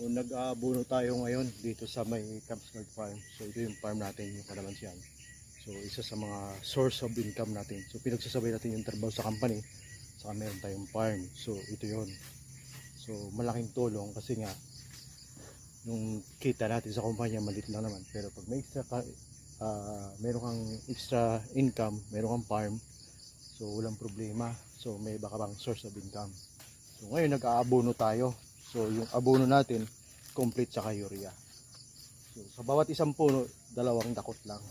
Nag-aabono tayo ngayon dito sa may Campsite Farm. So ito yung farm natin, yung kalamansian. So isa sa mga source of income natin. So pinagsasabay natin yung trabaho sa company, saka meron tayong farm. So ito yon. So malaking tulong kasi nga yung kita natin sa kumpanya maliit lang naman. Pero pag may extra meron kang extra income, meron kang farm, so walang problema. So may baka bang source of income. So ngayon nag-aabono tayo. So yung abono natin complete sa urea. So sa bawat isang puno, 2 dakot lang.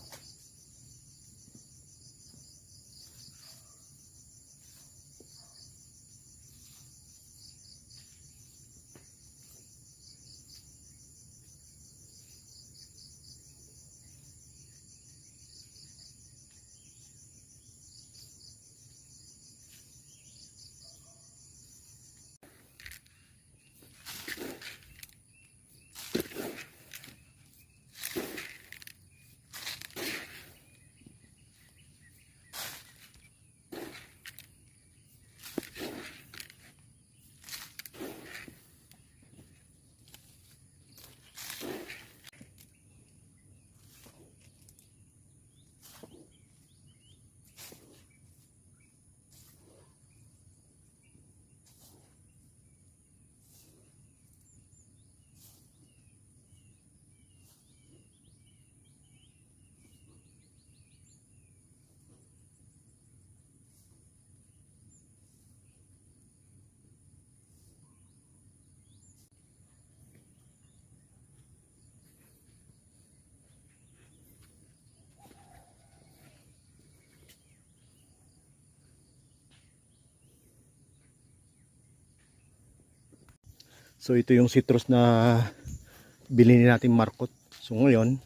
So ito yung citrus na bilhin natin markot. So ngayon